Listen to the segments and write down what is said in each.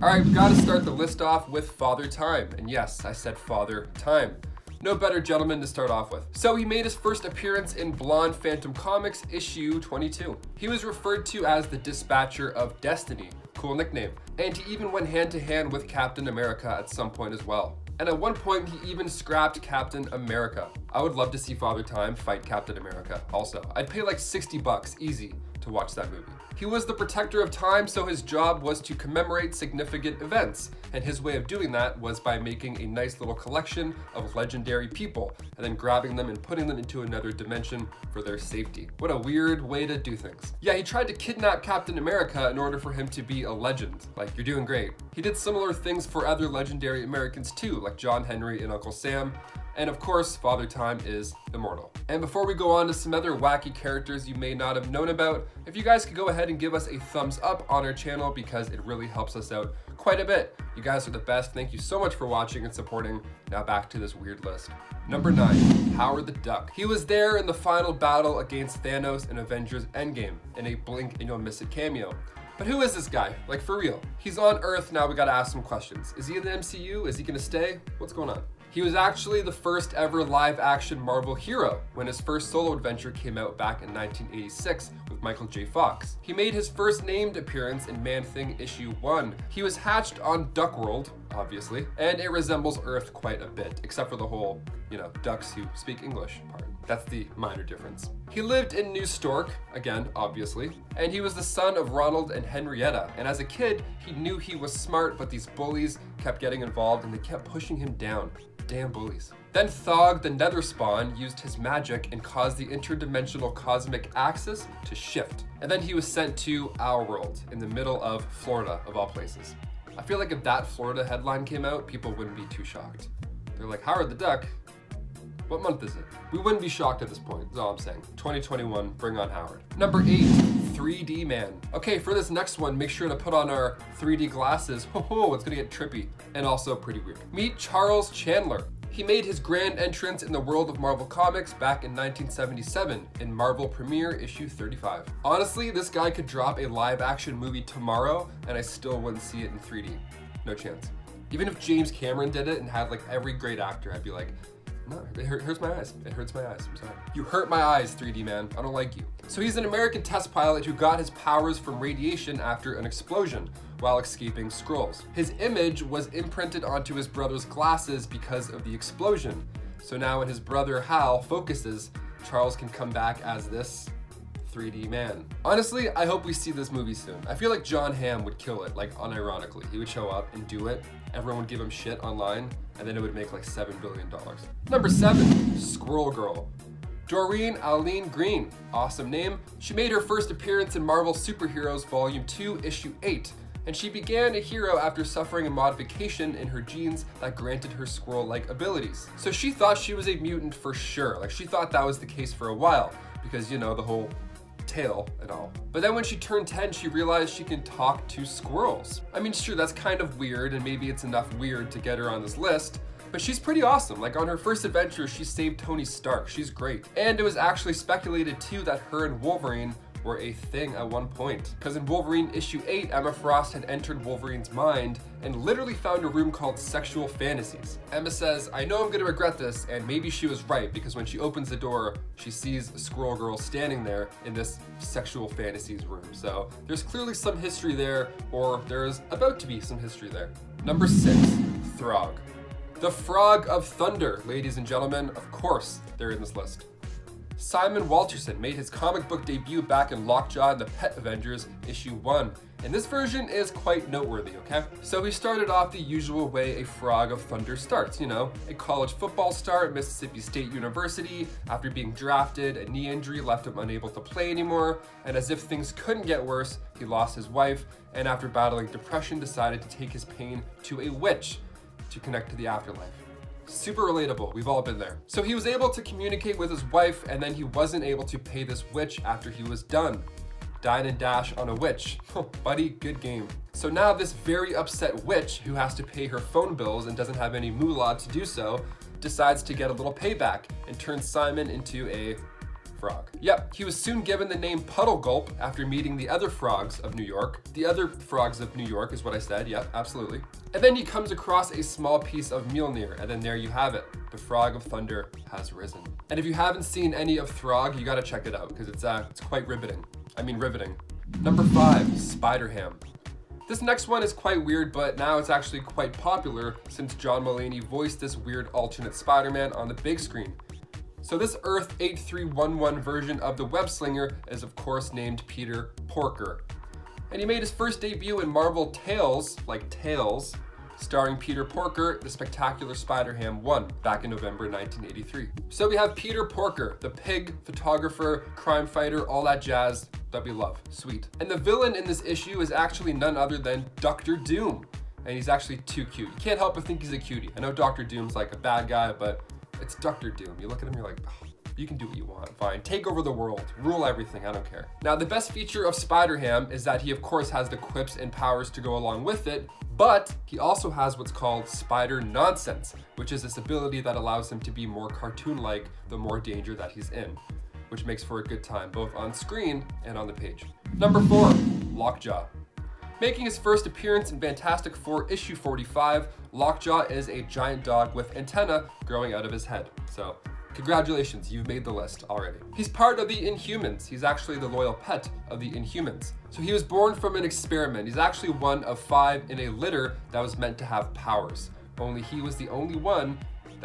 Alright, we gotta start the list off with Father Time. And yes, I said Father Time. No better gentleman to start off with. So he made his first appearance in Blonde Phantom Comics issue 22. He was referred to as the Dispatcher of Destiny. Cool nickname. And he even went hand to hand with Captain America at some point as well. And at one point, he even scrapped Captain America. I would love to see Father Time fight Captain America also. I'd pay like $60 easy to watch that movie. He was the protector of time, so his job was to commemorate significant events. And his way of doing that was by making a nice little collection of legendary people and then grabbing them and putting them into another dimension for their safety. What a weird way to do things. Yeah, he tried to kidnap Captain America in order for him to be a legend. Like, you're doing great. He did similar things for other legendary Americans too, like John Henry and Uncle Sam. And of course, Father Time is immortal. And before we go on to some other wacky characters you may not have known about, if you guys could go ahead and give us a thumbs up on our channel because it really helps us out quite a bit. You guys are the best. Thank you so much for watching and supporting. Now back to this weird list. Number 9, Howard the Duck. He was there in the final battle against Thanos in Avengers Endgame in a blink and you'll miss it cameo. But who is this guy? Like, for real. He's on Earth now, we gotta ask some questions. Is he in the MCU? Is he gonna stay? What's going on? He was actually the first ever live-action Marvel hero when his first solo adventure came out back in 1986 with Michael J. Fox. He made his first named appearance in Man-Thing issue 1. He was hatched on Duckworld, obviously, and it resembles Earth quite a bit, except for the whole, ducks who speak English part. That's the minor difference. He lived in New Stork, again, obviously, and he was the son of Ronald and Henrietta. And as a kid, he knew he was smart, but these bullies kept getting involved and they kept pushing him down. Damn bullies. Then Thog, the Nether Spawn, used his magic and caused the interdimensional cosmic axis to shift. And then he was sent to our world in the middle of Florida, of all places. I feel like if that Florida headline came out, people wouldn't be too shocked. They're like, Howard the Duck? What month is it? We wouldn't be shocked at this point, that's all I'm saying. 2021, bring on Howard. Number 8, 3D Man. Okay, for this next one, make sure to put on our 3D glasses. Ho, it's gonna get trippy and also pretty weird. Meet Charles Chandler. He made his grand entrance in the world of Marvel Comics back in 1977 in Marvel Premiere issue 35. Honestly, this guy could drop a live action movie tomorrow and I still wouldn't see it in 3D. No chance. Even if James Cameron did it and had like every great actor, I'd be like, no, it hurts my eyes. It hurts my eyes, I'm sorry. You hurt my eyes, 3D man. I don't like you. So he's an American test pilot who got his powers from radiation after an explosion while escaping Skrulls. His image was imprinted onto his brother's glasses because of the explosion. So now when his brother Hal focuses, Charles can come back as this 3D man. Honestly, I hope we see this movie soon. I feel like John Hamm would kill it, like unironically. He would show up and do it. Everyone would give him shit online, and then it would make like $7 billion. Number 7, Squirrel Girl. Doreen Aline Green, awesome name. She made her first appearance in Marvel Superheroes Volume 2, Issue 8, and she began a hero after suffering a modification in her genes that granted her squirrel-like abilities. So she thought she was a mutant for sure. Like, she thought that was the case for a while, because, the whole tail and all. But then when she turned 10, she realized she can talk to squirrels. I mean, sure, that's kind of weird, and maybe it's enough weird to get her on this list, but she's pretty awesome. Like, on her first adventure, she saved Tony Stark. She's great. And it was actually speculated too that her and Wolverine were a thing at one point. Because in Wolverine issue 8, Emma Frost had entered Wolverine's mind and literally found a room called Sexual Fantasies. Emma says, I know I'm gonna regret this, and maybe she was right, because when she opens the door, she sees a Squirrel Girl standing there in this Sexual Fantasies room. So there's clearly some history there, or there's about to be some history there. Number 6, Throg. The Frog of Thunder, ladies and gentlemen, of course, they're in this list. Simon Walterson made his comic book debut back in Lockjaw and the Pet Avengers issue 1. And this version is quite noteworthy, okay? So he started off the usual way a Frog of Thunder starts, a college football star at Mississippi State University. After being drafted, a knee injury left him unable to play anymore, and as if things couldn't get worse, he lost his wife, and after battling depression, decided to take his pain to a witch to connect to the afterlife. Super relatable, we've all been there. So he was able to communicate with his wife, and then he wasn't able to pay this witch after he was done. Dine and dash on a witch. Buddy, good game. So now this very upset witch, who has to pay her phone bills and doesn't have any moolah to do so, decides to get a little payback and turns Simon into a frog. Yep, he was soon given the name Puddle Gulp after meeting the other frogs of New York. The other frogs of New York is what I said, yep, absolutely. And then he comes across a small piece of Mjolnir, and then there you have it. The Frog of Thunder has risen. And if you haven't seen any of Throg, you gotta check it out, because it's quite riveting. Riveting. Number 5, Spider-Ham. This next one is quite weird, but now it's actually quite popular since John Mulaney voiced this weird alternate Spider-Man on the big screen. So this Earth 8311 version of the web-slinger is of course named Peter Porker. And he made his first debut in Marvel Tales, like Tales, starring Peter Porker, the Spectacular Spider-Ham 1, back in November 1983. So we have Peter Porker, the pig, photographer, crime fighter, all that jazz that we love. Sweet. And the villain in this issue is actually none other than Dr. Doom. And he's actually too cute. You can't help but think he's a cutie. I know Dr. Doom's like a bad guy, but it's Dr. Doom. You look at him, you're like, oh, you can do what you want, fine. Take over the world, rule everything, I don't care. Now, the best feature of Spider-Ham is that he of course has the quips and powers to go along with it, but he also has what's called Spider Nonsense, which is this ability that allows him to be more cartoon-like the more danger that he's in, which makes for a good time, both on screen and on the page. Number 4, Lockjaw. Making his first appearance in Fantastic Four issue 45, Lockjaw is a giant dog with antenna growing out of his head. So, congratulations, you've made the list already. He's part of the Inhumans. He's actually the loyal pet of the Inhumans. So he was born from an experiment. He's actually one of 5 in a litter that was meant to have powers. Only he was the only one with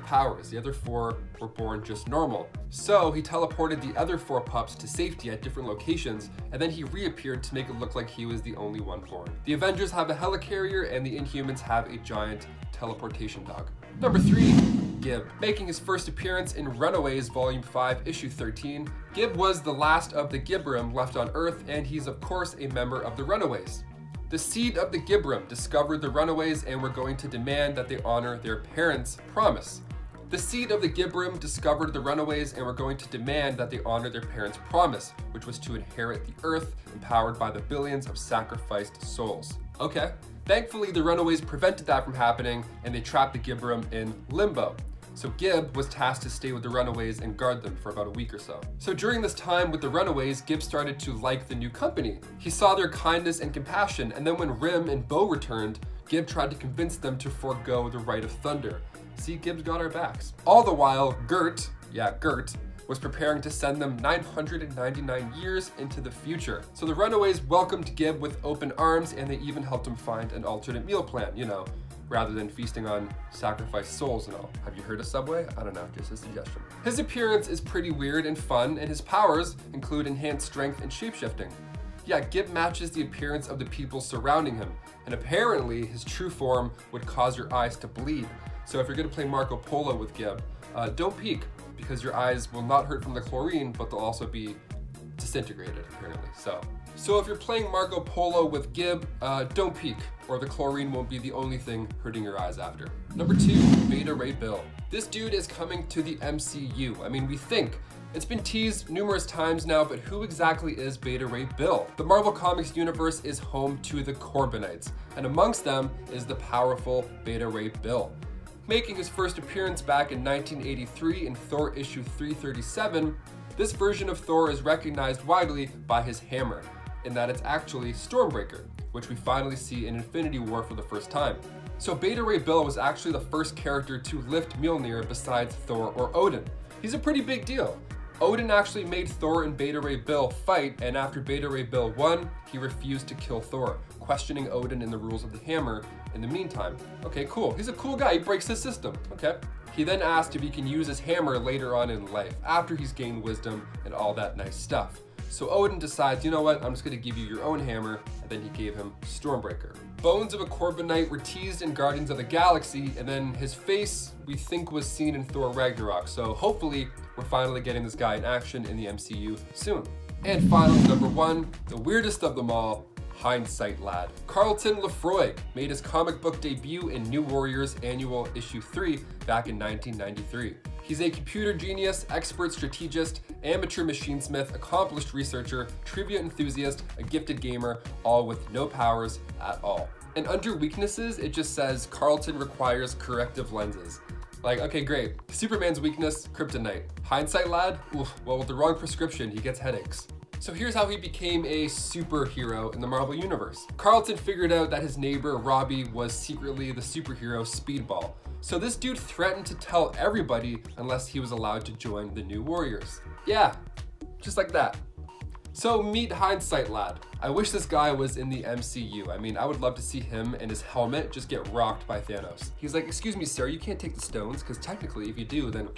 powers. The other 4 were born just normal. So he teleported the other 4 pups to safety at different locations, and then he reappeared to make it look like he was the only one born. The Avengers have a helicarrier, and the Inhumans have a giant teleportation dog. Number 3, Gib. Making his first appearance in Runaways Volume 5, Issue 13, Gib was the last of the Gibram left on Earth, and he's of course a member of the Runaways. The seed of the Gibram discovered the Runaways and were going to demand that they honor their parents' promise. The seed of the Gibram discovered the Runaways and were going to demand that they honor their parents' promise, which was to inherit the Earth, empowered by the billions of sacrificed souls. Okay. Thankfully, the Runaways prevented that from happening, and they trapped the Gibram in limbo. So Gib was tasked to stay with the Runaways and guard them for about a week or so. So during this time with the Runaways, Gib started to like the new company. He saw their kindness and compassion, and then when Rim and Bo returned, Gib tried to convince them to forego the Right of Thunder. See, Gib's got our backs. All the while, Gert was preparing to send them 999 years into the future. So the Runaways welcomed Gib with open arms, and they even helped him find an alternate meal plan, rather than feasting on sacrificed souls and all. Have you heard of Subway? I don't know, just a suggestion. His appearance is pretty weird and fun, and his powers include enhanced strength and shapeshifting. Yeah, Gib matches the appearance of the people surrounding him, and apparently his true form would cause your eyes to bleed. So if you're gonna play Marco Polo with Gib, don't peek, because your eyes will not hurt from the chlorine, but they'll also be disintegrated, apparently. So if you're playing Marco Polo with Gib, don't peek, or the chlorine won't be the only thing hurting your eyes after. Number 2, Beta Ray Bill. This dude is coming to the MCU. We think. It's been teased numerous times now, but who exactly is Beta Ray Bill? The Marvel Comics universe is home to the Corbinites, and amongst them is the powerful Beta Ray Bill. Making his first appearance back in 1983 in Thor issue 337, this version of Thor is recognized widely by his hammer, in that it's actually Stormbreaker, which we finally see in Infinity War for the first time. So Beta Ray Bill was actually the first character to lift Mjolnir besides Thor or Odin. He's a pretty big deal. Odin actually made Thor and Beta Ray Bill fight, and after Beta Ray Bill won, he refused to kill Thor, questioning Odin and the rules of the hammer in the meantime. Okay, cool. He's a cool guy. He breaks his system. Okay. He then asked if he can use his hammer later on in life, after he's gained wisdom and all that nice stuff. So Odin decides, you know what, I'm just gonna give you your own hammer, and then he gave him Stormbreaker. Bones of a Corbinite were teased in Guardians of the Galaxy, and then his face, we think, was seen in Thor Ragnarok, so hopefully we're finally getting this guy in action in the MCU soon. And finally, number 1, the weirdest of them all, Hindsight Lad. Carlton Lefroy made his comic book debut in New Warriors Annual Issue 3 back in 1993. He's a computer genius, expert strategist, amateur machinesmith, accomplished researcher, trivia enthusiast, a gifted gamer, all with no powers at all. And under weaknesses, it just says Carlton requires corrective lenses. Like, okay, great. Superman's weakness, kryptonite. Hindsight lad? Oof, well, with the wrong prescription, he gets headaches. So here's how he became a superhero in the Marvel Universe. Carlton figured out that his neighbor, Robbie, was secretly the superhero Speedball. So this dude threatened to tell everybody unless he was allowed to join the New Warriors. Yeah, just like that. So meet Hindsight Lad. I wish this guy was in the MCU. I mean, I would love to see him and his helmet just get rocked by Thanos. He's like, excuse me, sir, you can't take the stones, because technically if you do, then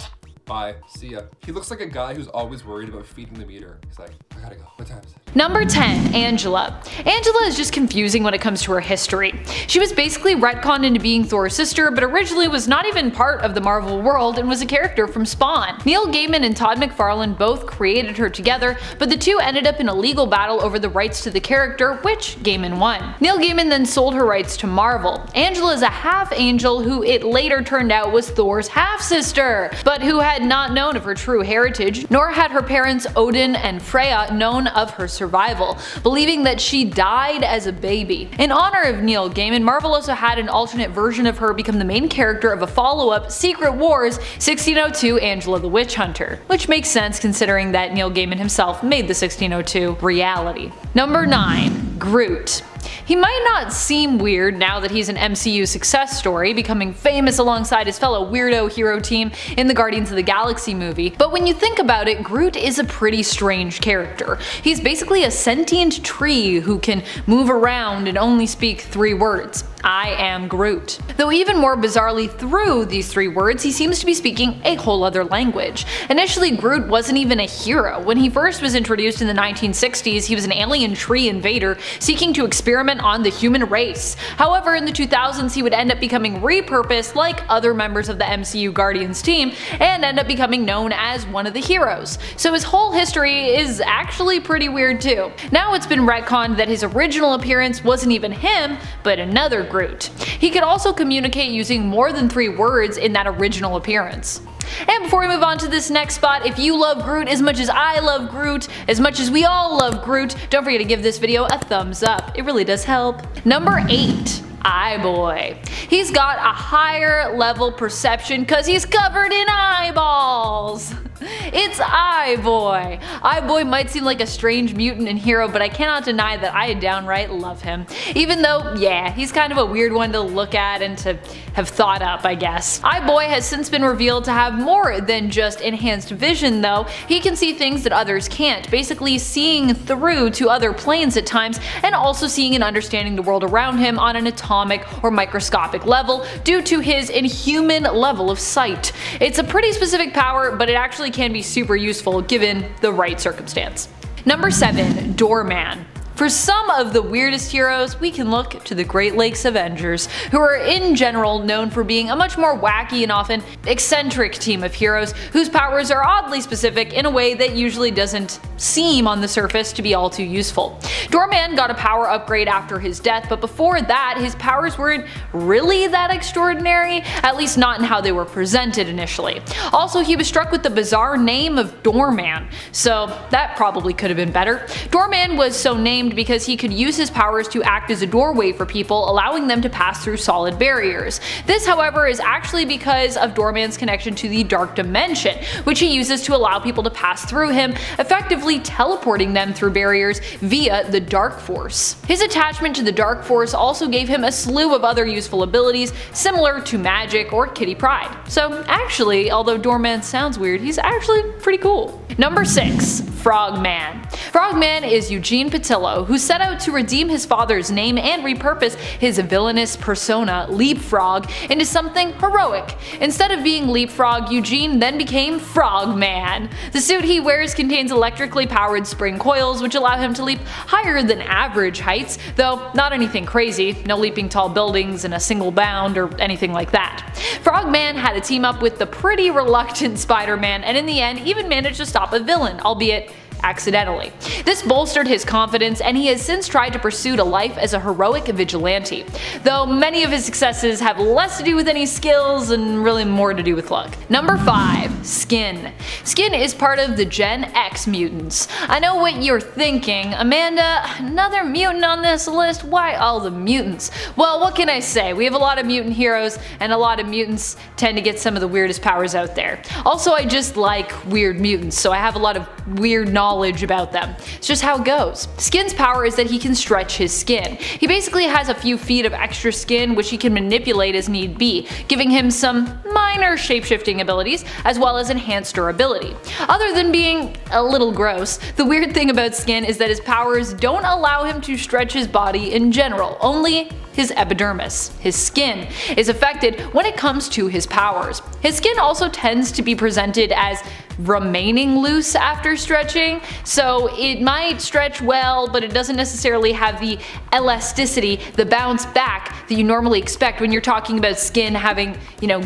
bye, see ya. He looks like a guy who's always worried about feeding the meter. He's like, I gotta go, what time is it? Number 10, Angela. Angela is just confusing when it comes to her history. She was basically retconned into being Thor's sister, but originally was not even part of the Marvel world and was a character from Spawn. Neil Gaiman and Todd McFarlane both created her together, but the two ended up in a legal battle over the rights to the character, which Gaiman won. Neil Gaiman then sold her rights to Marvel. Angela is a half-angel who it later turned out was Thor's half-sister, but who had not known of her true heritage, nor had her parents Odin and Freya known of her survival, believing that she died as a baby. In honor of Neil Gaiman, Marvel also had an alternate version of her become the main character of a follow-up Secret Wars 1602 Angela the Witch Hunter, which makes sense considering that Neil Gaiman himself made the 1602 reality. Number 9. Groot. He might not seem weird now that he's an MCU success story, becoming famous alongside his fellow weirdo hero team in the Guardians of the Galaxy movie, but when you think about it, Groot is a pretty strange character. He's basically a sentient tree who can move around and only speak 3 words. I am Groot. Though even more bizarrely through these 3 words, he seems to be speaking a whole other language. Initially, Groot wasn't even a hero. When he first was introduced in the 1960s, he was an alien tree invader seeking to experiment on the human race. However, in the 2000s, he would end up becoming repurposed like other members of the MCU Guardians team and end up becoming known as one of the heroes. So his whole history is actually pretty weird too. Now it's been retconned that his original appearance wasn't even him, but another Groot. He could also communicate using more than 3 words in that original appearance. And before we move on to this next spot, if you love Groot as much as I love Groot, as much as we all love Groot, don't forget to give this video a thumbs up. It really does help. Number 8. Eye-Boy. He's got a higher level perception because he's covered in eyeballs. It's Eye-Boy. Eye-Boy might seem like a strange mutant and hero, but I cannot deny that I downright love him. Even though, yeah, he's kind of a weird one to look at and to have thought up, I guess. Eye-Boy has since been revealed to have more than just enhanced vision though. He can see things that others can't, basically seeing through to other planes at times, and also seeing and understanding the world around him on an atomic or microscopic level due to his inhuman level of sight. It's a pretty specific power, but it actually can be super useful given the right circumstance. Number 7. Doorman. For some of the weirdest heroes, we can look to the Great Lakes Avengers, who are in general known for being a much more wacky and often eccentric team of heroes whose powers are oddly specific in a way that usually doesn't seem on the surface to be all too useful. Doorman got a power upgrade after his death, but before that his powers weren't really that extraordinary, at least not in how they were presented initially. Also, he was struck with the bizarre name of Doorman, so that probably could have been better. Doorman was so named because he could use his powers to act as a doorway for people, allowing them to pass through solid barriers. This, however, is actually because of Doorman's connection to the Dark Dimension, which he uses to allow people to pass through him, effectively teleporting them through barriers via the Dark Force. His attachment to the Dark Force also gave him a slew of other useful abilities similar to magic or Kitty Pryde. So actually, although Doorman sounds weird, he's actually pretty cool. Number 6. Frogman. Frogman is Eugene Patillo, who set out to redeem his father's name and repurpose his villainous persona, Leapfrog, into something heroic. Instead of being Leapfrog, Eugene then became Frogman. The suit he wears contains electrically powered spring coils which allow him to leap higher than average heights, though not anything crazy, no leaping tall buildings in a single bound or anything like that. Frogman had to team up with the pretty reluctant Spider-Man and in the end even managed to stop a villain, albeit accidentally. This bolstered his confidence, and he has since tried to pursue a life as a heroic vigilante, though many of his successes have less to do with any skills and really more to do with luck. Number 5. Skin. Skin is part of the Gen X mutants. I know what you're thinking, Amanda, another mutant on this list? Why all the mutants? Well, what can I say? We have a lot of mutant heroes, and a lot of mutants tend to get some of the weirdest powers out there. Also, I just like weird mutants, so I have a lot of weird knowledge about them. It's just how it goes. Skin's power is that he can stretch his skin. He basically has a few feet of extra skin which he can manipulate as need be, giving him some minor shapeshifting abilities as well as enhanced durability. Other than being a little gross, the weird thing about Skin is that his powers don't allow him to stretch his body in general, only his epidermis. His skin is affected when it comes to his powers. His skin also tends to be presented as remaining loose after stretching, so it might stretch well, but it doesn't necessarily have the elasticity, the bounce back that you normally expect when you're talking about skin having,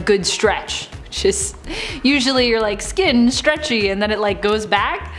good stretch. Just usually you're like, skin stretchy, and then it like goes back.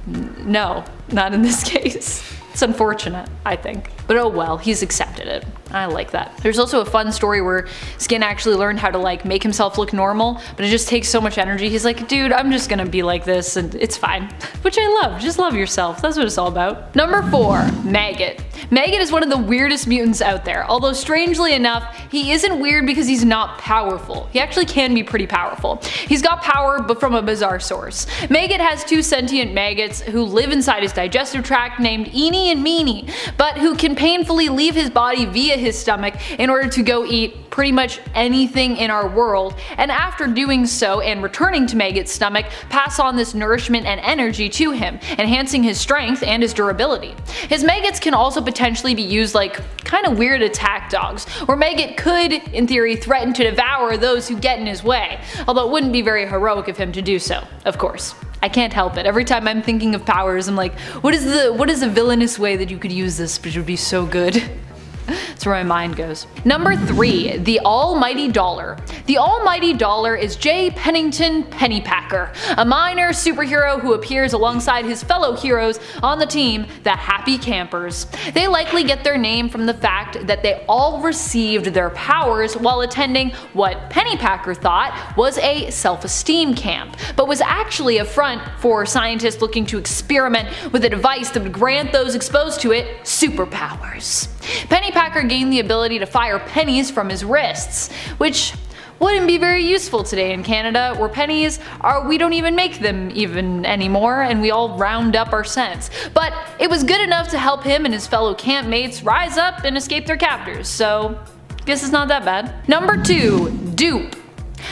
No, not in this case. It's unfortunate, I think. But oh well, he's accepted it. I like that. There's also a fun story where Skin actually learned how to like make himself look normal, but it just takes so much energy. He's like, dude, I'm just gonna be like this and it's fine. Which I love. Just love yourself. That's what it's all about. Number 4. Maggot. Maggot is one of the weirdest mutants out there, although strangely enough, he isn't weird because he's not powerful. He actually can be pretty powerful. He's got power, but from a bizarre source. Maggot has 2 sentient maggots who live inside his digestive tract named Eenie and Meanie, but who can painfully leave his body via his stomach in order to go eat pretty much anything in our world, and after doing so and returning to Maggot's stomach, pass on this nourishment and energy to him, enhancing his strength and his durability. His maggots can also potentially be used like kind of weird attack dogs, where Maggot could, in theory, threaten to devour those who get in his way, although it wouldn't be very heroic of him to do so, of course. I can't help it. Every time I'm thinking of powers, I'm like, what is the villainous way that you could use this which would be so good? That's where my mind goes. Number 3. The Almighty Dollar. The Almighty Dollar is J. Pennington Pennypacker, a minor superhero who appears alongside his fellow heroes on the team, the Happy Campers. They likely get their name from the fact that they all received their powers while attending what Pennypacker thought was a self-esteem camp, but was actually a front for scientists looking to experiment with a device that would grant those exposed to it superpowers. Pennypacker gained the ability to fire pennies from his wrists, which wouldn't be very useful today in Canada, where pennies we don't even make them even anymore, and we all round up our cents. But it was good enough to help him and his fellow campmates rise up and escape their captors, so guess it's not that bad. Number 2. Dupe.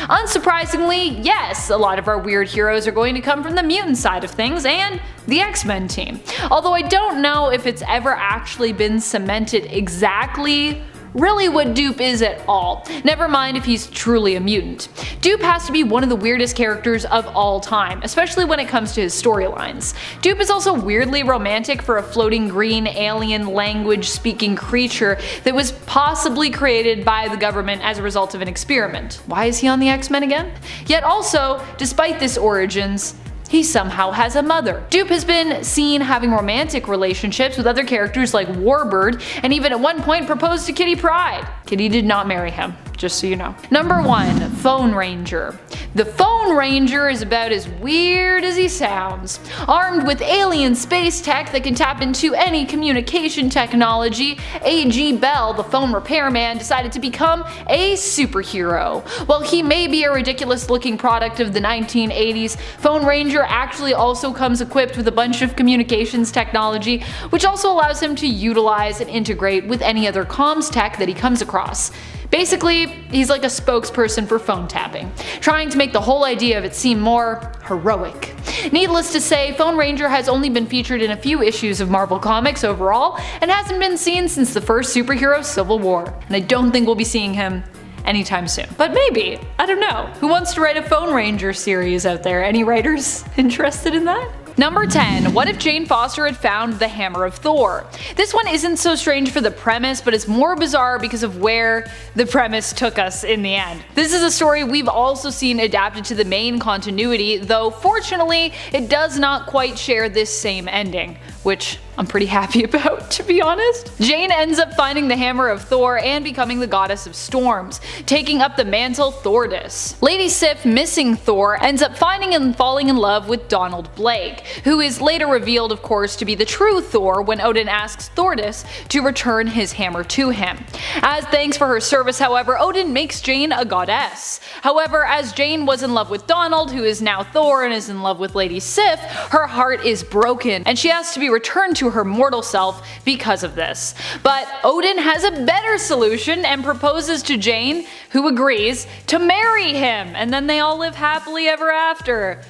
Unsurprisingly, yes, a lot of our weird heroes are going to come from the mutant side of things and the X-Men team. Although I don't know if it's ever actually been cemented exactly really what Dupe is at all, never mind if he's truly a mutant. Dupe has to be one of the weirdest characters of all time, especially when it comes to his storylines. Dupe is also weirdly romantic for a floating green alien language speaking creature that was possibly created by the government as a result of an experiment. Why is he on the X-Men again? Yet also, despite this origins, he somehow has a mother. Dupe has been seen having romantic relationships with other characters like Warbird, and even at one point proposed to Kitty Pryde. Kitty did not marry him, just so you know. Number 1. Phone Ranger. The Phone Ranger is about as weird as he sounds. Armed with alien space tech that can tap into any communication technology, A.G. Bell, the phone repairman, decided to become a superhero. While he may be a ridiculous looking product of the 1980s, Phone Ranger actually also comes equipped with a bunch of communications technology, which also allows him to utilize and integrate with any other comms tech that he comes across. Basically, he's like a spokesperson for phone tapping, trying to make the whole idea of it seem more heroic. Needless to say, Phone Ranger has only been featured in a few issues of Marvel Comics overall, and hasn't been seen since the first superhero Civil War, and I don't think we'll be seeing him anytime soon. But maybe, I don't know. Who wants to write a Phone Ranger series out there? Any writers interested in that? Number 10. What if Jane Foster had found the Hammer of Thor? This one isn't so strange for the premise, but it's more bizarre because of where the premise took us in the end. This is a story we've also seen adapted to the main continuity, though fortunately it does not quite share this same ending, which I'm pretty happy about, to be honest. Jane ends up finding the Hammer of Thor and becoming the goddess of storms, taking up the mantle Thordis. Lady Sif, missing Thor, ends up finding and falling in love with Donald Blake, who is later revealed, of course, to be the true Thor when Odin asks Thordis to return his hammer to him. As thanks for her service, however, Odin makes Jane a goddess. However, as Jane was in love with Donald, who is now Thor and is in love with Lady Sif, her heart is broken, and she asks to be returned to her mortal self because of this. But Odin has a better solution and proposes to Jane, who agrees, to marry him, and then they all live happily ever after.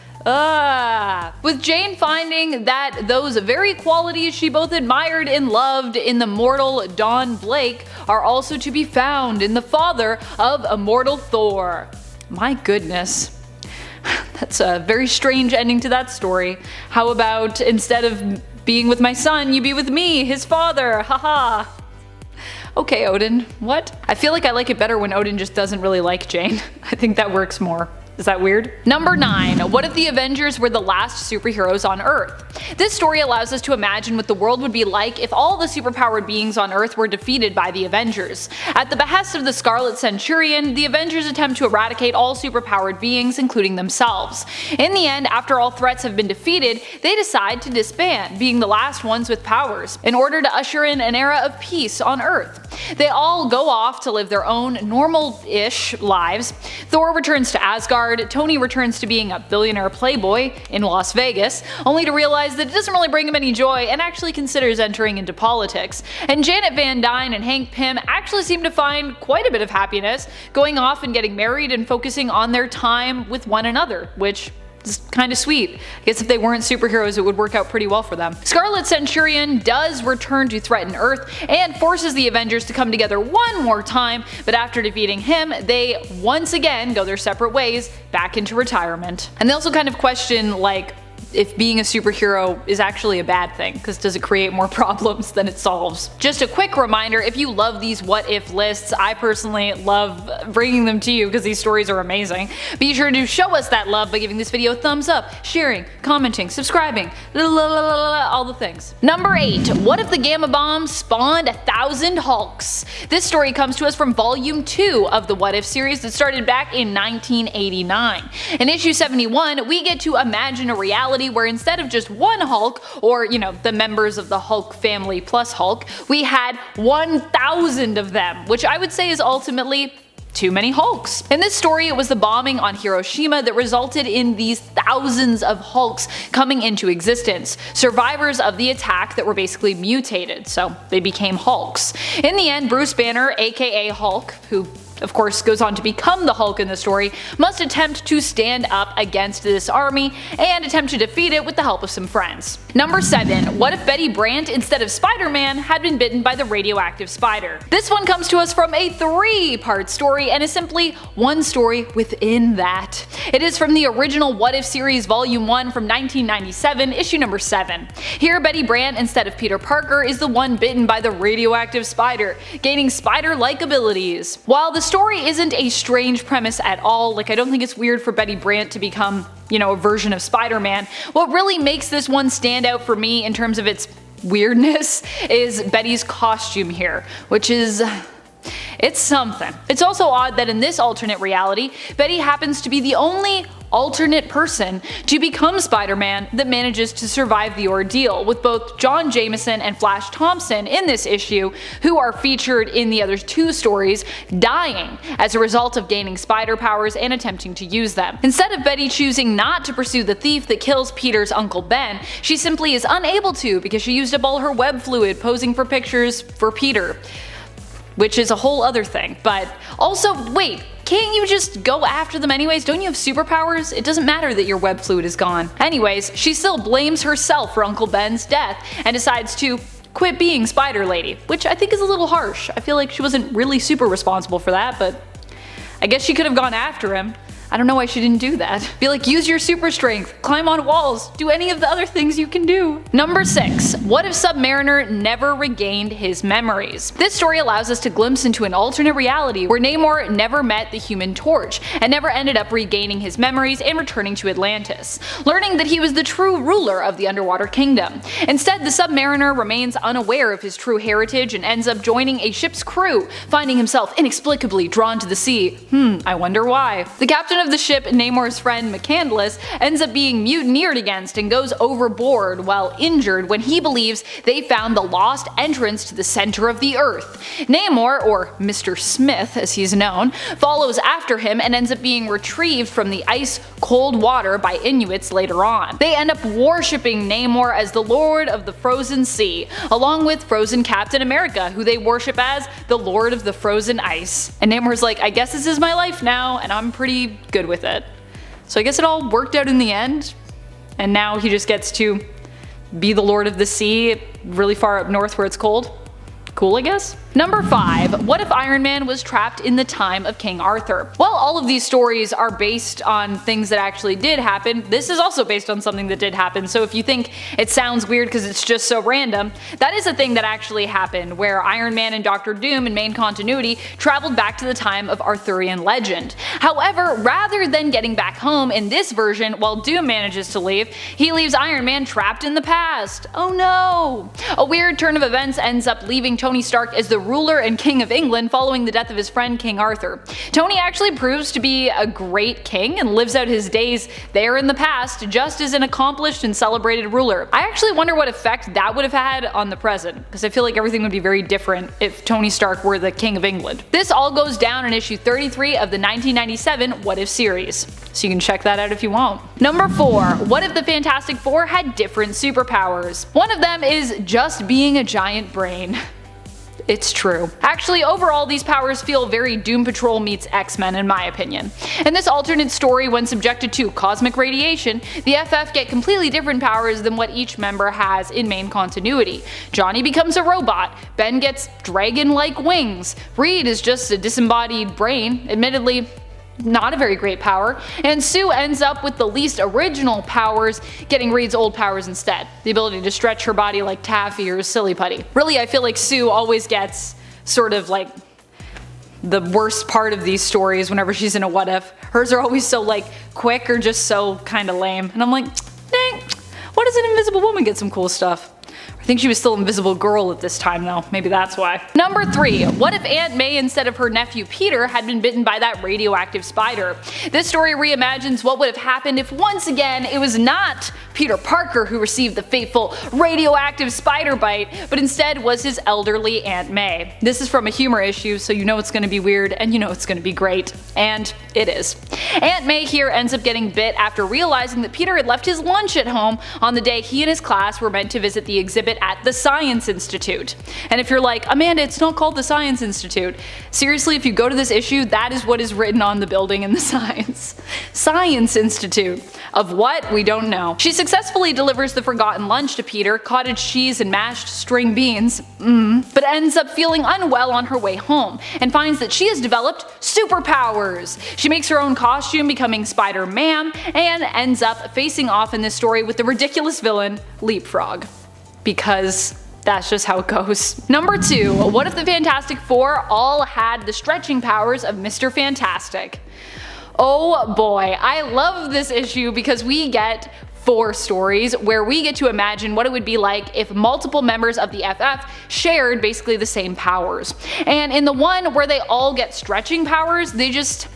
With Jane finding that those very qualities she both admired and loved in the mortal Don Blake are also to be found in the father of immortal Thor. My goodness. That's a very strange ending to that story. How about instead of being with my son, you be with me, his father, haha. Okay, Odin, what? I feel like I like it better when Odin just doesn't really like Jane. I think that works more. Is that weird? Number 9. What if the Avengers were the last superheroes on Earth? This story allows us to imagine what the world would be like if all the superpowered beings on Earth were defeated by the Avengers. At the behest of the Scarlet Centurion, the Avengers attempt to eradicate all superpowered beings, including themselves. In the end, after all threats have been defeated, they decide to disband, being the last ones with powers, in order to usher in an era of peace on Earth. They all go off to live their own normal-ish lives. Thor returns to Asgard, Tony returns to being a billionaire playboy in Las Vegas, only to realize that it doesn't really bring him any joy and actually considers entering into politics. And Janet Van Dyne and Hank Pym actually seem to find quite a bit of happiness, going off and getting married and focusing on their time with one another, which is kind of sweet. I guess if they weren't superheroes it would work out pretty well for them. Scarlet Centurion does return to threaten Earth and forces the Avengers to come together one more time, but after defeating him, they once again go their separate ways back into retirement. And they also kind of question, like, if being a superhero is actually a bad thing, because does it create more problems than it solves? Just a quick reminder, if you love these what if lists, I personally love bringing them to you because these stories are amazing. Be sure to show us that love by giving this video a thumbs up, sharing, commenting, subscribing, all the things. Number 8. What if the Gamma Bomb spawned 1,000 Hulks? This story comes to us from volume 2 of the What If series that started back in 1989. In issue 71, we get to imagine a reality where instead of just one Hulk, or the members of the Hulk family plus Hulk, we had 1,000 of them, which I would say is ultimately too many Hulks. In this story, it was the bombing on Hiroshima that resulted in these thousands of Hulks coming into existence, survivors of the attack that were basically mutated, so they became Hulks. In the end, Bruce Banner, aka Hulk, who of course goes on to become the Hulk in the story, must attempt to stand up against this army and attempt to defeat it with the help of some friends. Number 7. What if Betty Brant, instead of Spider-Man, had been bitten by the radioactive spider? This one comes to us from a 3-part story and is simply one story within that. It is from the original What If series volume 1 from 1997, issue number 7. Here, Betty Brant, instead of Peter Parker, is the one bitten by the radioactive spider, gaining spider-like abilities. While the story isn't a strange premise at all, like I don't think it's weird for Betty Brant to become, a version of Spider-Man, what really makes this one stand out for me in terms of its weirdness is Betty's costume here, which is it's something. It's also odd that in this alternate reality, Betty happens to be the only alternate person to become Spider-Man that manages to survive the ordeal, with both John Jameson and Flash Thompson in this issue, who are featured in the other 2 stories, dying as a result of gaining spider powers and attempting to use them. Instead of Betty choosing not to pursue the thief that kills Peter's Uncle Ben, she simply is unable to because she used up all her web fluid posing for pictures for Peter. Which is a whole other thing, but also, wait, can't you just go after them anyways? Don't you have superpowers? It doesn't matter that your web fluid is gone. Anyways, she still blames herself for Uncle Ben's death and decides to quit being Spider Lady, which I think is a little harsh. I feel like she wasn't really super responsible for that, but I guess she could have gone after him. I don't know why she didn't do that. Be like, use your super strength, climb on walls, do any of the other things you can do. Number 6. What if Submariner never regained his memories? This story allows us to glimpse into an alternate reality where Namor never met the Human Torch and never ended up regaining his memories and returning to Atlantis, learning that he was the true ruler of the underwater kingdom. Instead, the Submariner remains unaware of his true heritage and ends up joining a ship's crew, finding himself inexplicably drawn to the sea. I wonder why. The captain of the ship, Namor's friend McCandless, ends up being mutineered against and goes overboard while injured when he believes they found the lost entrance to the center of the earth. Namor, or Mr. Smith as he's known, follows after him and ends up being retrieved from the ice-cold water by Inuits later on. They end up worshipping Namor as the Lord of the Frozen Sea, along with frozen Captain America, who they worship as the Lord of the Frozen Ice. And Namor's like, I guess this is my life now, and I'm pretty good with it. So I guess it all worked out in the end, and now he just gets to be the Lord of the Sea really far up north where it's cold. Cool, I guess? Number 5. What if Iron Man was trapped in the time of King Arthur? While all of these stories are based on things that actually did happen, this is also based on something that did happen, so if you think it sounds weird because it's just so random, that is a thing that actually happened, where Iron Man and Doctor Doom in main continuity traveled back to the time of Arthurian legend. However, rather than getting back home in this version while Doom manages to leave, he leaves Iron Man trapped in the past. Oh no! A weird turn of events ends up leaving Tony Stark as the ruler and king of England following the death of his friend King Arthur. Tony actually proves to be a great king and lives out his days there in the past just as an accomplished and celebrated ruler. I actually wonder what effect that would have had on the present, because I feel like everything would be very different if Tony Stark were the king of England. This all goes down in issue 33 of the 1997 What If series, so you can check that out if you want. Number 4. What if the Fantastic Four had different superpowers? One of them is just being a giant brain. It's true. Actually, overall, these powers feel very Doom Patrol meets X-Men in my opinion. In this alternate story, when subjected to cosmic radiation, the FF get completely different powers than what each member has in main continuity. Johnny becomes a robot, Ben gets dragon-like wings, Reed is just a disembodied brain, admittedly not a very great power, and Sue ends up with the least original powers, getting Reed's old powers instead, the ability to stretch her body like Taffy or Silly Putty. Really, I feel like Sue always gets sort of like the worst part of these stories whenever she's in a What If. Hers are always so like quick or just so kinda lame, and I'm like, dang, why does an invisible woman get some cool stuff? I think she was still Invisible Girl at this time though, maybe that's why. Number 3. What if Aunt May instead of her nephew Peter had been bitten by that radioactive spider? This story reimagines what would have happened if once again it was not Peter Parker who received the fateful radioactive spider bite, but instead was his elderly Aunt May. This is from a humor issue, so you know it's gonna be weird and you know it's gonna be great. And it is. Aunt May here ends up getting bit after realizing that Peter had left his lunch at home on the day he and his class were meant to visit the exhibit at the Science Institute. And if you're like, Amanda, it's not called the Science Institute. Seriously, if you go to this issue, that is what is written on the building in the Science Institute. Of what? We don't know. She successfully delivers the forgotten lunch to Peter, cottage cheese and mashed string beans, but ends up feeling unwell on her way home, and finds that she has developed superpowers. She makes her own costume, becoming Spider-Man, and ends up facing off in this story with the ridiculous villain, Leapfrog. Because that's just how it goes. Number 2. What if the Fantastic Four all had the stretching powers of Mr. Fantastic? Oh boy, I love this issue because we get 4 stories where we get to imagine what it would be like if multiple members of the FF shared basically the same powers. And in the one where they all get stretching powers, they just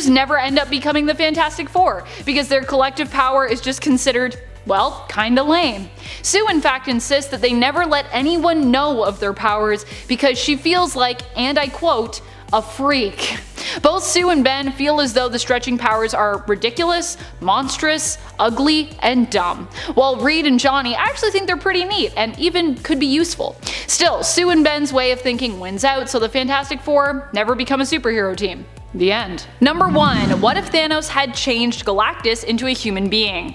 never end up becoming the Fantastic Four because their collective power is just considered, well, kinda lame. Sue in fact insists that they never let anyone know of their powers because she feels like, and I quote, a freak. Both Sue and Ben feel as though the stretching powers are ridiculous, monstrous, ugly, and dumb, while Reed and Johnny actually think they're pretty neat and even could be useful. Still, Sue and Ben's way of thinking wins out, so the Fantastic Four never become a superhero team. The end. Number 1. What if Thanos had changed Galactus into a human being?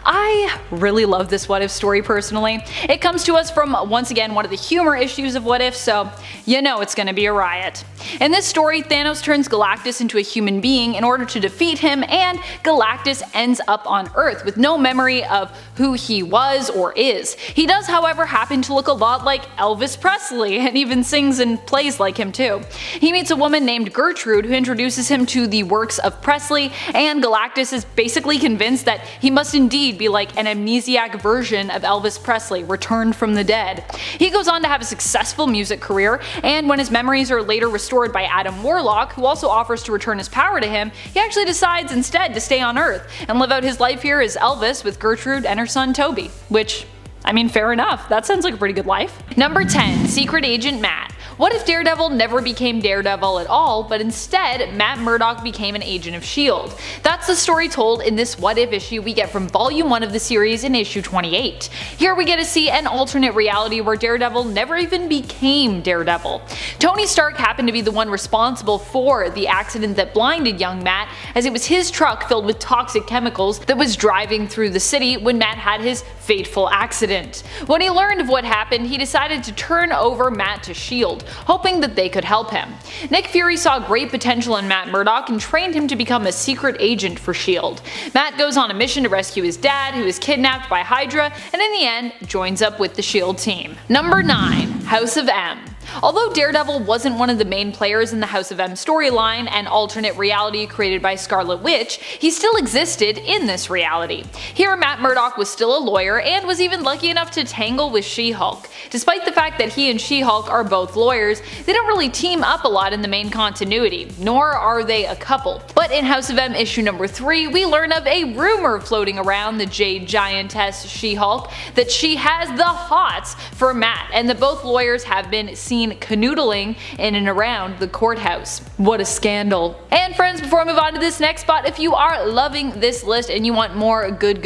I really love this What If story personally. It comes to us from, once again, one of the humor issues of What If, so you know it's gonna be a riot. In this story, Thanos turns Galactus into a human being in order to defeat him, and Galactus ends up on Earth with no memory of who he was or is. He does, however, happen to look a lot like Elvis Presley, and even sings and plays like him too. He meets a woman named Gertrude who introduces him to the works of Presley, and Galactus is basically convinced that he must indeed be like an amnesiac version of Elvis Presley, returned from the dead. He goes on to have a successful music career, and when his memories are later restored by Adam Warlock, who also offers to return his power to him, he actually decides instead to stay on Earth and live out his life here as Elvis with Gertrude and her son Toby. Which, I mean, fair enough, that sounds like a pretty good life. Number 10. Secret Agent Matt. What if Daredevil never became Daredevil at all, but instead Matt Murdock became an agent of S.H.I.E.L.D.? That's the story told in this What If issue we get from Volume 1 of the series in issue 28. Here we get to see an alternate reality where Daredevil never even became Daredevil. Tony Stark happened to be the one responsible for the accident that blinded young Matt, as it was his truck filled with toxic chemicals that was driving through the city when Matt had his fateful accident. When he learned of what happened, he decided to turn over Matt to S.H.I.E.L.D., hoping that they could help him. Nick Fury saw great potential in Matt Murdock and trained him to become a secret agent for S.H.I.E.L.D. Matt goes on a mission to rescue his dad, who is kidnapped by Hydra, and in the end joins up with the S.H.I.E.L.D. team. Number 9. House of M. Although Daredevil wasn't one of the main players in the House of M storyline, an alternate reality created by Scarlet Witch, he still existed in this reality. Here Matt Murdock was still a lawyer and was even lucky enough to tangle with She-Hulk. Despite the fact that he and She-Hulk are both lawyers, they don't really team up a lot in the main continuity, nor are they a couple. But in House of M issue number 3, we learn of a rumor floating around the Jade Giantess She-Hulk that she has the hots for Matt, and that both lawyers have been seen canoodling in and around the courthouse. What a scandal. And friends, before I move on to this next spot, if you are loving this list and you want more good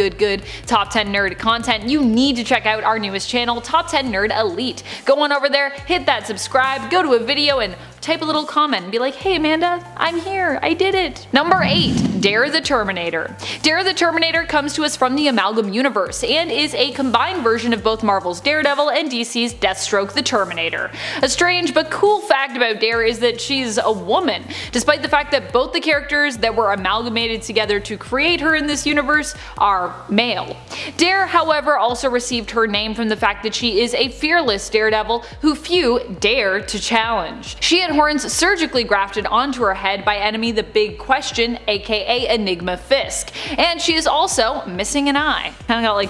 Top 10 Nerd content, you need to check out our newest channel, Top 10 Nerd Elite. Go on over there, hit that subscribe, go to a video and type a little comment and be like, hey Amanda, I'm here, I did it. Number 8. Dare the Terminator. Dare the Terminator comes to us from the Amalgam Universe and is a combined version of both Marvel's Daredevil and DC's Deathstroke the Terminator. A strange but cool fact about Dare is that she's a woman, despite the fact that both the characters that were amalgamated together to create her in this universe are male. Dare, however, also received her name from the fact that she is a fearless Daredevil who few dare to challenge. She had horns surgically grafted onto her head by enemy the Big Question, aka Enigma Fisk, and she is also missing an eye. Kinda got like,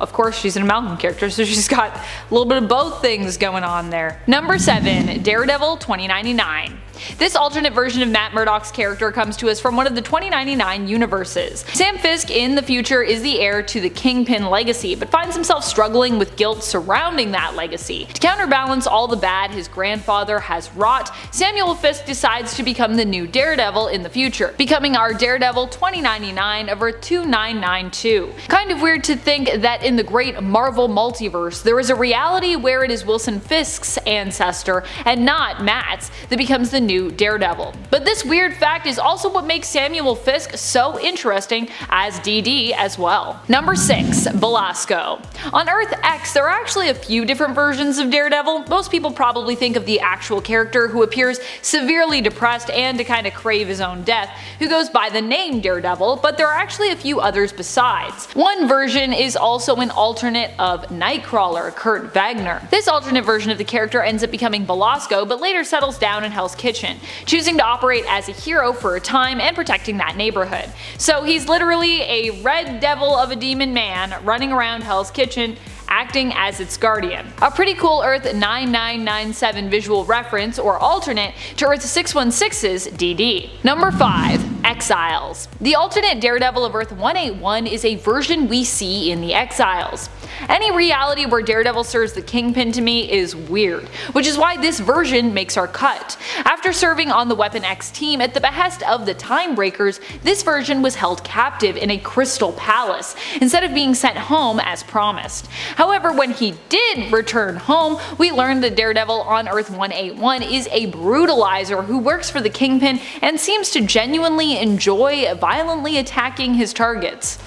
of course she's an Amalgam character, so she's got a little bit of both things going on there. Number 7. Daredevil 2099. This alternate version of Matt Murdock's character comes to us from one of the 2099 universes. Sam Fisk in the future is the heir to the Kingpin legacy, but finds himself struggling with guilt surrounding that legacy. To counterbalance all the bad his grandfather has wrought, Samuel Fisk decides to become the new Daredevil in the future, becoming our Daredevil 2099 over 2992. Kind of weird to think that in the great Marvel multiverse, there is a reality where it is Wilson Fisk's ancestor and not Matt's that becomes the new Daredevil. But this weird fact is also what makes Samuel Fisk so interesting as DD as well. Number 6. Belasco. On Earth X, there are actually a few different versions of Daredevil. Most people probably think of the actual character who appears severely depressed and to kind of crave his own death, who goes by the name Daredevil, but there are actually a few others besides. One version is also an alternate of Nightcrawler, Kurt Wagner. This alternate version of the character ends up becoming Belasco, but later settles down in Hell's Kitchen, choosing to operate as a hero for a time and protecting that neighborhood. So he's literally a red devil of a demon man running around Hell's Kitchen, acting as its guardian. A pretty cool Earth 9997 visual reference or alternate to Earth 616's DD. Number 5. Exiles. The alternate Daredevil of Earth 181 is a version we see in the Exiles. Any reality where Daredevil serves the Kingpin to me is weird, which is why this version makes our cut. After serving on the Weapon X team at the behest of the Timebreakers, this version was held captive in a crystal palace, instead of being sent home as promised. However, when he did return home, we learned that Daredevil on Earth 181 is a brutalizer who works for the Kingpin and seems to genuinely enjoy violently attacking his targets.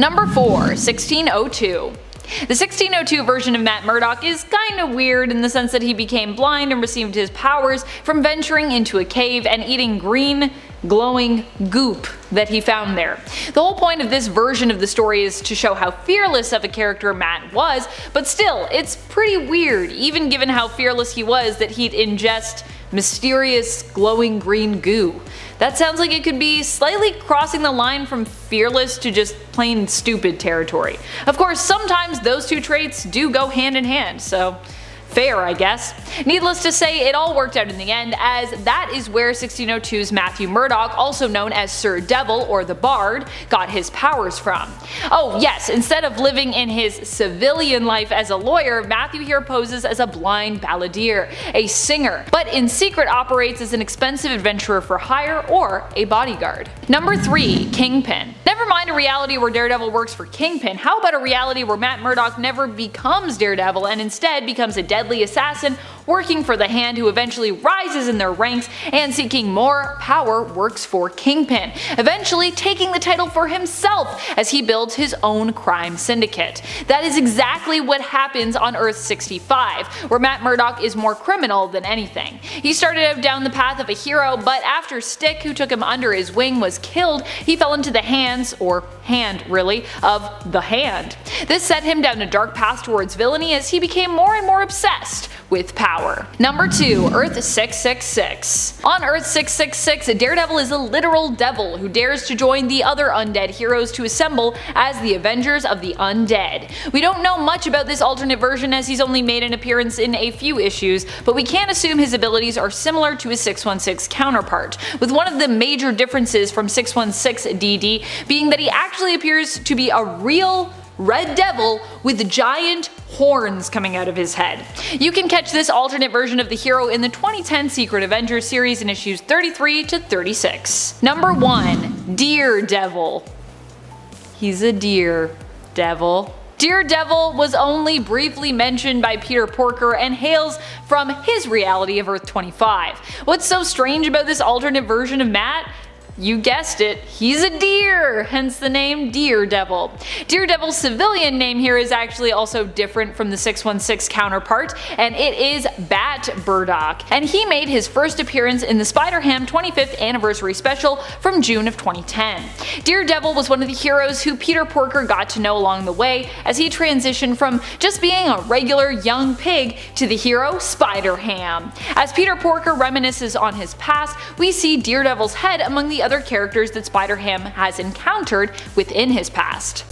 Number 4. 1602. The 1602 version of Matt Murdock is kinda weird in the sense that he became blind and received his powers from venturing into a cave and eating green, glowing goop that he found there. The whole point of this version of the story is to show how fearless of a character Matt was, but still, it's pretty weird, even given how fearless he was, that he'd ingest mysterious glowing green goo. That sounds like it could be slightly crossing the line from fearless to just plain stupid territory. Of course, sometimes those two traits do go hand in hand, so fair, I guess. Needless to say, it all worked out in the end, as that is where 1602's Matthew Murdock, also known as Sir Devil or the Bard, got his powers from. Oh yes, instead of living in his civilian life as a lawyer, Matthew here poses as a blind balladeer, a singer, but in secret operates as an expensive adventurer for hire or a bodyguard. Number 3. Kingpin. Never mind a reality where Daredevil works for Kingpin, how about a reality where Matt Murdock never becomes Daredevil and instead becomes a deadly assassin working for the Hand, who eventually rises in their ranks and, seeking more power, works for Kingpin, eventually taking the title for himself as he builds his own crime syndicate. That is exactly what happens on Earth 65, where Matt Murdock is more criminal than anything. He started out down the path of a hero, but after Stick, who took him under his wing, was killed, he fell into the hands, or hand really, of the Hand. This set him down a dark path towards villainy as he became more and more obsessed with power. Number 2. Earth 666. On Earth 666, Daredevil is a literal devil who dares to join the other undead heroes to assemble as the Avengers of the Undead. We don't know much about this alternate version as he's only made an appearance in a few issues, but we can assume his abilities are similar to his 616 counterpart, with one of the major differences from 616 DD being that he actually appears to be a real Red Devil with giant horns coming out of his head. You can catch this alternate version of the hero in the 2010 Secret Avengers series in issues 33 to 36. Number 1. Daredevil. He's a deer devil. Daredevil was only briefly mentioned by Peter Porker and hails from his reality of Earth 25. What's so strange about this alternate version of Matt? You guessed it, he's a deer, hence the name Daredevil. Daredevil's civilian name here is actually also different from the 616 counterpart, and it is Bat Burdock, and he made his first appearance in the Spider-Ham 25th anniversary special from June of 2010. Daredevil was one of the heroes who Peter Porker got to know along the way as he transitioned from just being a regular young pig to the hero Spider-Ham. As Peter Porker reminisces on his past, we see Daredevil's head among the other characters that Spider-Ham has encountered within his past.